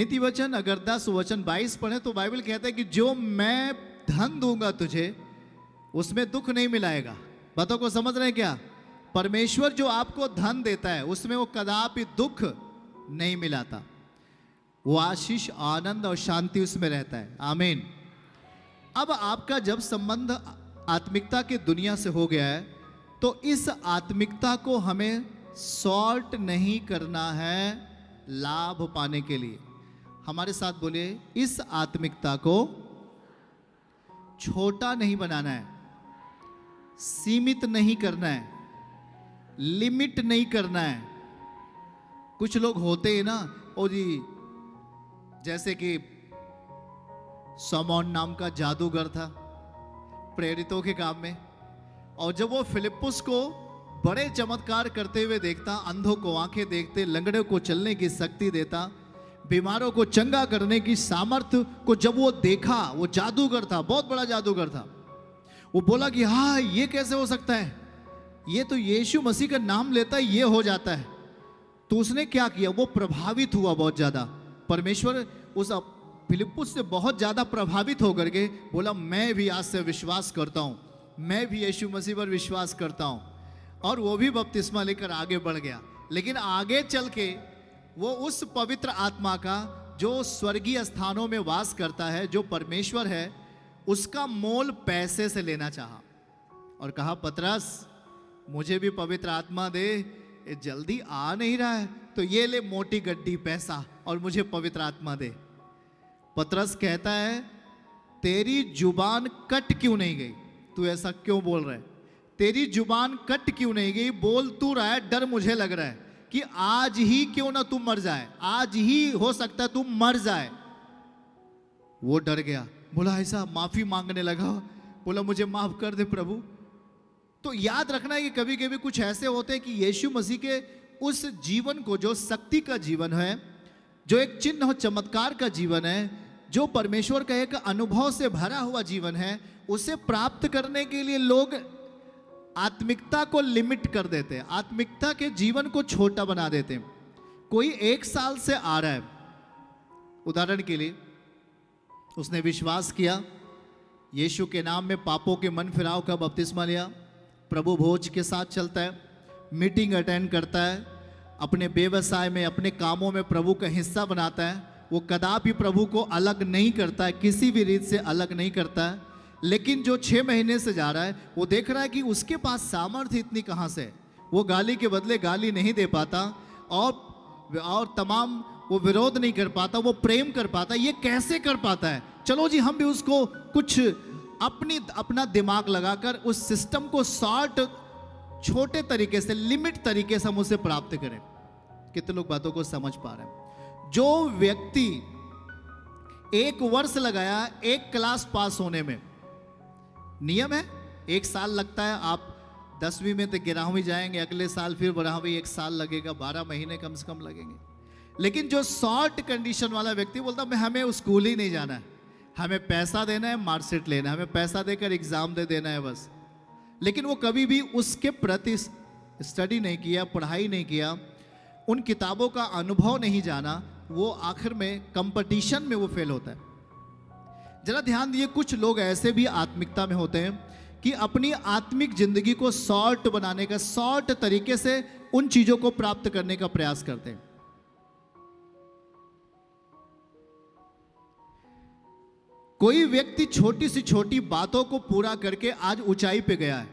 नीति वचन अगर 10 वचन 22 पढ़े तो बाइबल कहता है कि जो मैं धन दूंगा तुझे उसमें दुख नहीं मिलाएगा। बातों को समझ रहे हैं क्या? परमेश्वर जो आपको धन देता है उसमें वो कदापि दुख नहीं मिलाता, वो आशीष, आनंद और शांति उसमें रहता है। आमीन। अब आपका जब संबंध आत्मिकता की दुनिया से हो गया है तो इस आत्मिकता को हमें सॉर्ट नहीं करना है लाभ पाने के लिए। हमारे साथ बोलिए, इस आत्मिकता को छोटा नहीं बनाना है, सीमित नहीं करना है, लिमिट नहीं करना है। कुछ लोग होते हैं ना, ओ जी, जैसे कि समौन नाम का जादूगर था प्रेरितों के काम में, और जब वो फिलिप्पुस को बड़े चमत्कार करते हुए देखता, अंधों को आंखें देखते, लंगड़े को चलने की शक्ति देता, बीमारों को चंगा करने की सामर्थ्य को जब वो देखा, वो जादूगर था, बहुत बड़ा जादूगर था, वो बोला कि हाँ ये कैसे हो सकता है, ये तो यीशु मसीह का नाम लेता है ये हो जाता है। तो उसने क्या किया, वो प्रभावित हुआ बहुत ज्यादा। परमेश्वर उस फिलिप्पुस से बहुत ज्यादा प्रभावित होकर के बोला मैं भी आज से विश्वास करता हूं, मैं भी यीशु मसीह पर विश्वास करता हूं, और वो भी बपतिस्मा लेकर आगे बढ़ गया। लेकिन आगे चल के वो उस पवित्र आत्मा का जो स्वर्गीय स्थानों में वास करता है, जो परमेश्वर है, उसका मोल पैसे से लेना चाहा और कहा पतरस मुझे भी पवित्र आत्मा दे, ये जल्दी आ नहीं रहा है, तो ये ले मोटी गड्डी पैसा और मुझे पवित्र आत्मा दे। पतरस कहता है तेरी जुबान कट क्यों नहीं गई, तू ऐसा क्यों बोल रहा है, तेरी जुबान कट क्यों नहीं गई, बोल तू रहा है, डर मुझे लग रहा है कि आज ही क्यों ना तू मर जाए, आज ही हो सकता है तू मर जाए। वो डर गया, बोला ऐसा, माफी मांगने लगा, बोला मुझे माफ कर दे प्रभु। तो याद रखना है कि कभी कभी कुछ ऐसे होते हैं कि यीशु मसीह के उस जीवन को, जो शक्ति का जीवन है, जो एक चिन्ह और चमत्कार का जीवन है, जो परमेश्वर का एक अनुभव से भरा हुआ जीवन है, उसे प्राप्त करने के लिए लोग आत्मिकता को लिमिट कर देते हैं, आत्मिकता के जीवन को छोटा बना देते हैं। कोई 1 साल से आ रहा है, उदाहरण के लिए उसने विश्वास किया, यीशु के नाम में पापों के मन फिराव का बपतिस्मा लिया, प्रभु भोज के साथ चलता है, मीटिंग अटेंड करता है, अपने व्यवसाय में, अपने कामों में प्रभु का हिस्सा बनाता है, वो कदापि प्रभु को अलग नहीं करता है, किसी भी रीत से अलग नहीं करता है। लेकिन जो 6 महीने से जा रहा है वो देख रहा है कि उसके पास सामर्थ्य इतनी कहाँ से, वो गाली के बदले गाली नहीं दे पाता, और तमाम वो विरोध नहीं कर पाता, वो प्रेम कर पाता, ये कैसे कर पाता है। चलो जी हम भी उसको कुछ अपना दिमाग लगाकर उस सिस्टम को शॉर्ट, छोटे तरीके से, लिमिट तरीके से हम उसे प्राप्त करें। कितने लोग बातों को समझ पा रहे हैं? जो व्यक्ति 1 वर्ष लगाया 1 क्लास पास होने में, नियम है 1 साल लगता है, आप 10वीं में तो 11वीं जाएंगे, अगले साल फिर 12वीं 1 साल लगेगा, 12 महीने कम से कम लगेंगे। लेकिन जो शॉर्ट कंडीशन वाला व्यक्ति बोलता मैं हमें स्कूल ही नहीं जाना है, हमें पैसा देना है, मार्कशीट लेना है, हमें पैसा देकर एग्जाम दे देना है बस। लेकिन वो कभी भी उसके प्रति स्टडी नहीं किया, पढ़ाई नहीं किया, उन किताबों का अनुभव नहीं जाना, वो आखिर में कंपटीशन में वो फेल होता है। जरा ध्यान दिए, कुछ लोग ऐसे भी आत्मिकता में होते हैं कि अपनी आत्मिक जिंदगी को शॉर्ट बनाने का, शॉर्ट तरीके से उन चीजों को प्राप्त करने का प्रयास करते हैं। कोई व्यक्ति छोटी सी छोटी बातों को पूरा करके आज ऊंचाई पे गया है।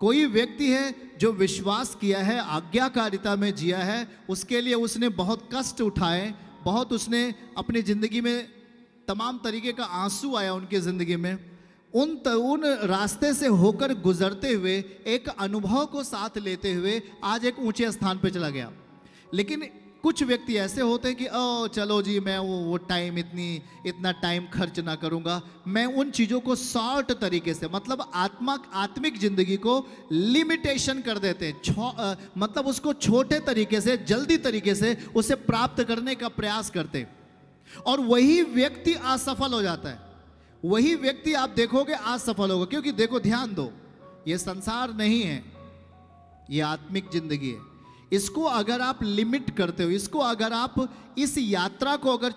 कोई व्यक्ति है जो विश्वास किया है, आज्ञाकारिता में जिया है, उसके लिए उसने बहुत कष्ट उठाए, बहुत उसने अपनी जिंदगी में तमाम तरीके का आंसू आया उनकी जिंदगी में, उन रास्ते से होकर गुजरते हुए, एक अनुभव को साथ लेते हुए आज एक ऊंचे स्थान पे चला गया। लेकिन कुछ व्यक्ति ऐसे होते हैं कि ओ चलो जी मैं वो टाइम, इतना टाइम खर्च ना करूंगा, मैं उन चीज़ों को शॉर्ट तरीके से, मतलब आत्मिक जिंदगी को लिमिटेशन कर देते हैं, मतलब उसको छोटे तरीके से, जल्दी तरीके से उसे प्राप्त करने का प्रयास करते हैं, और वही व्यक्ति असफल हो जाता है। वही व्यक्ति आप देखोगे असफल होगा, क्योंकि देखो ध्यान दो, ये संसार नहीं है, ये आत्मिक जिंदगी है। इसको अगर आप लिमिट करते हो, इसको अगर आप इस यात्रा को अगर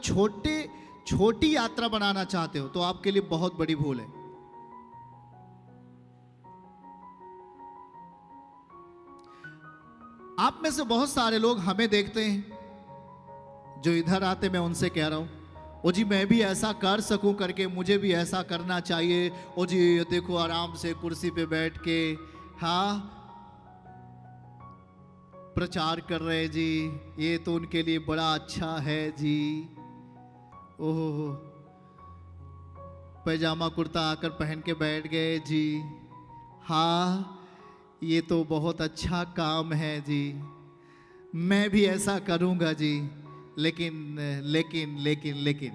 छोटी यात्रा बनाना चाहते हो, तो आपके लिए बहुत बड़ी भूल है। आप में से बहुत सारे लोग हमें देखते हैं, जो इधर आते, मैं उनसे कह रहा हूं, ओ जी मैं भी ऐसा कर सकूं करके, मुझे भी ऐसा करना चाहिए। ओ जी देखो आराम से कुर्सी पे बैठ के हाँ प्रचार कर रहे जी, ये तो उनके लिए बड़ा अच्छा है जी। ओहो पैजामा कुर्ता आकर पहन के बैठ गए जी, हाँ ये तो बहुत अच्छा काम है जी, मैं भी ऐसा करूंगा जी। लेकिन लेकिन लेकिन लेकिन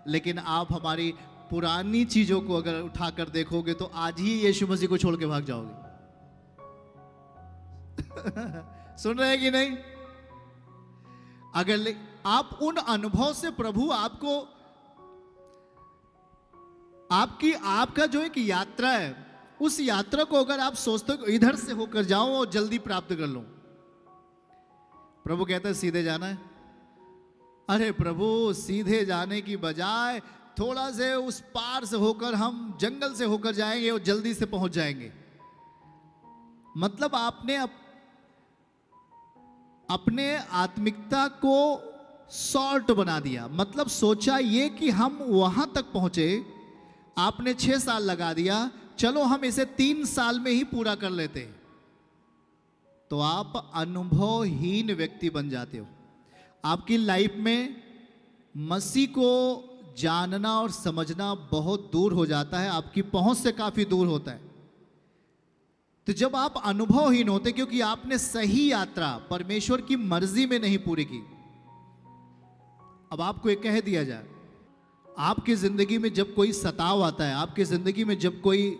लेकिन आप हमारी पुरानी चीजों को अगर उठाकर देखोगे तो आज ही यीशु मसीह को छोड़ के भाग जाओगे। सुन रहे हैं कि नहीं? अगर आप उन अनुभव से प्रभु आपको आपका जो एक यात्रा है, उस यात्रा को अगर आप सोचते हो इधर से होकर जाओ और जल्दी प्राप्त कर लो, प्रभु कहता है सीधे जाना है। अरे प्रभु सीधे जाने की बजाय थोड़ा से उस पार से होकर हम जंगल से होकर जाएंगे और जल्दी से पहुंच जाएंगे। मतलब आपने अपने आत्मिकता को शॉर्ट बना दिया। मतलब सोचा ये कि हम वहां तक पहुंचे, आपने 6 साल लगा दिया, चलो हम इसे 3 साल में ही पूरा कर लेते हैं, तो आप अनुभवहीन व्यक्ति बन जाते हो। आपकी लाइफ में मसीह को जानना और समझना बहुत दूर हो जाता है, आपकी पहुंच से काफी दूर होता है। तो जब आप अनुभवहीन होते, क्योंकि आपने सही यात्रा परमेश्वर की मर्जी में नहीं पूरी की। अब आपको एक कह दिया जाए, आपकी जिंदगी में जब कोई सताव आता है, आपकी जिंदगी में जब कोई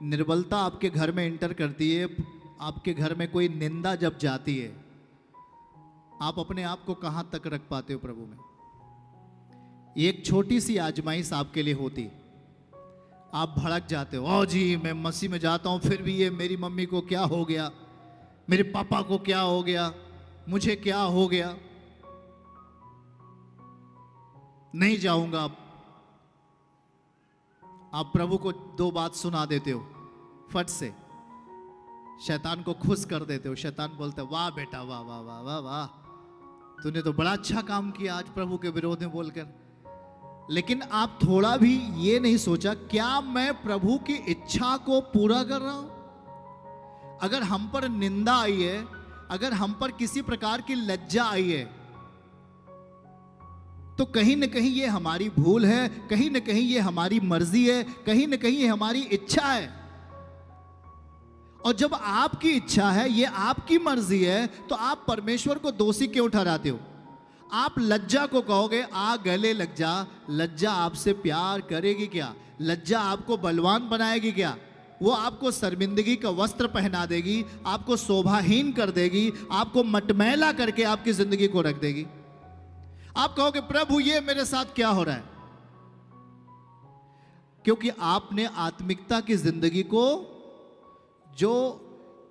निर्बलता आपके घर में एंटर करती है, आपके घर में कोई निंदा जब जाती है, आप अपने आप को कहां तक रख पाते हो प्रभु में? एक छोटी सी आजमाइश आपके लिए होती, आप भड़क जाते हो, ओ जी मैं मसीह में जाता हूं, फिर भी ये मेरी मम्मी को क्या हो गया, मेरे पापा को क्या हो गया, मुझे क्या हो गया, नहीं जाऊंगा। आप प्रभु को 2 बात सुना देते हो, फट से शैतान को खुश कर देते हो। शैतान बोलता है वाह बेटा वाह वाह वाह वाह वाह, तूने तो बड़ा अच्छा काम किया आज प्रभु के विरोध में बोलकर। लेकिन आप थोड़ा भी ये नहीं सोचा, क्या मैं प्रभु की इच्छा को पूरा कर रहा हूं? अगर हम पर निंदा आई है, अगर हम पर किसी प्रकार की लज्जा आई है, तो कहीं न कहीं ये हमारी भूल है, कहीं न कहीं ये हमारी मर्जी है, कहीं न कहीं ये हमारी इच्छा है। और जब आपकी इच्छा है, ये आपकी मर्जी है, तो आप परमेश्वर को दोषी क्यों ठहराते हो? आप लज्जा को कहोगे आ गले लग जा, लज्जा आपसे प्यार करेगी क्या? लज्जा आपको बलवान बनाएगी क्या? वो आपको शर्मिंदगी का वस्त्र पहना देगी, आपको शोभाहीन कर देगी, आपको मटमैला करके आपकी जिंदगी को रख देगी। आप कहोगे प्रभु ये मेरे साथ क्या हो रहा है? क्योंकि आपने आत्मिकता की जिंदगी को, जो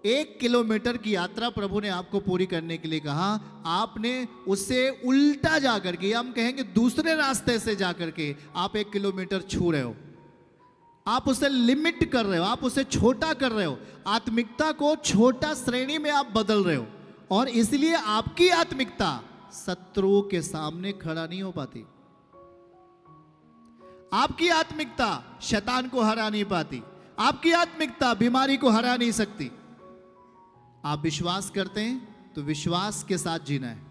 1 किलोमीटर की यात्रा प्रभु ने आपको पूरी करने के लिए कहा, आपने उससे उल्टा जाकर के, हम कहेंगे दूसरे रास्ते से जाकर के आप 1 किलोमीटर छू रहे हो। आप उसे लिमिट कर रहे हो, आप उसे छोटा कर रहे हो, आत्मिकता को छोटा श्रेणी में आप बदल रहे हो, और इसलिए आपकी आत्मिकता शत्रुओं के सामने खड़ा नहीं हो पाती। आपकी आत्मिकता शैतान को हरा नहीं पाती, आपकी आत्मिकता बीमारी को हरा नहीं सकती। आप विश्वास करते हैं तो विश्वास के साथ जीना है,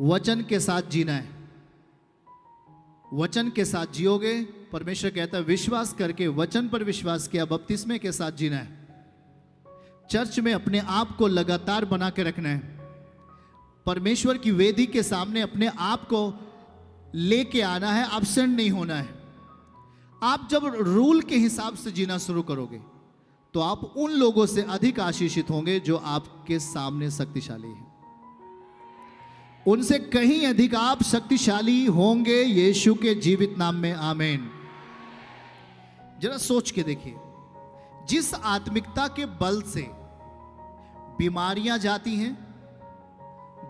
वचन के साथ जीना है। वचन के साथ जियोगे, परमेश्वर कहता है विश्वास करके, वचन पर विश्वास किया, बपतिस्मे के साथ जीना है। चर्च में अपने आप को लगातार बना के रखना है, परमेश्वर की वेदी के सामने अपने आप को लेके आना है, एब्सेंट नहीं होना है। आप जब रूल के हिसाब से जीना शुरू करोगे तो आप उन लोगों से अधिक आशीषित होंगे जो आपके सामने शक्तिशाली हैं, उनसे कहीं अधिक आप शक्तिशाली होंगे यीशु के जीवित नाम में, आमीन। जरा सोच के देखिए, जिस आत्मिकता के बल से बीमारियां जाती हैं,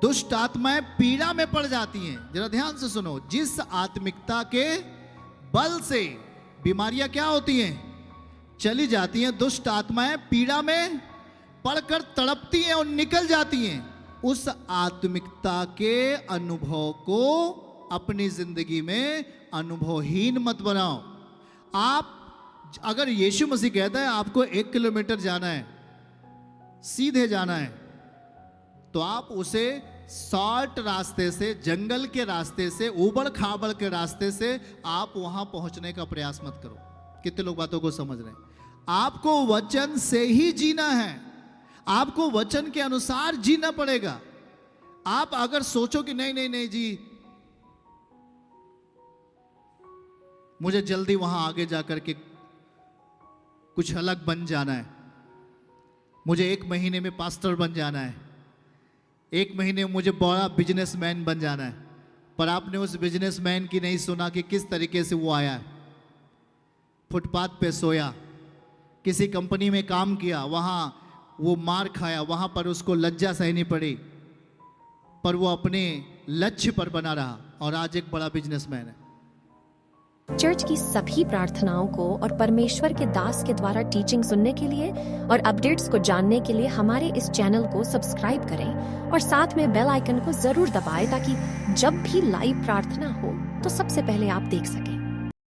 दुष्ट आत्माएं पीड़ा में पड़ जाती हैं। जरा ध्यान से सुनो, जिस आत्मिकता के बल से बीमारियां क्या होती हैं, चली जाती हैं, दुष्ट आत्माएं पीड़ा में पड़कर तड़पती हैं और निकल जाती हैं, उस आत्मिकता के अनुभव को अपनी जिंदगी में अनुभवहीन मत बनाओ। आप अगर यीशु मसीह कहता है आपको 1 किलोमीटर जाना है, सीधे जाना है, तो आप उसे शॉर्ट रास्ते से, जंगल के रास्ते से, उबड़ खाबड़ के रास्ते से आप वहां पहुंचने का प्रयास मत करो। कितने लोग बातों को समझ रहे हैं? आपको वचन से ही जीना है, आपको वचन के अनुसार जीना पड़ेगा। आप अगर सोचो कि नहीं नहीं नहीं जी, मुझे जल्दी वहां आगे जाकर के कुछ अलग बन जाना है, मुझे 1 महीने में पास्टर बन जाना है, 1 महीने में मुझे बड़ा बिजनेसमैन बन जाना है, पर आपने उस बिजनेसमैन की नहीं सुना कि किस तरीके से वो आया, फुटपाथ पे सोया, किसी कंपनी में काम किया, वहां वो मार खाया, वहां पर उसको लज्जा सहनी पड़ी, पर वो अपने लक्ष्य पर बना रहा और आज एक बड़ा बिजनेसमैन है। चर्च की सभी प्रार्थनाओं को और परमेश्वर के दास के द्वारा टीचिंग सुनने के लिए और अपडेट्स को जानने के लिए हमारे इस चैनल को सब्सक्राइब करें और साथ में बेल आइकन को जरूर दबाएं ताकि जब भी लाइव प्रार्थना हो तो सबसे पहले आप देख सकें।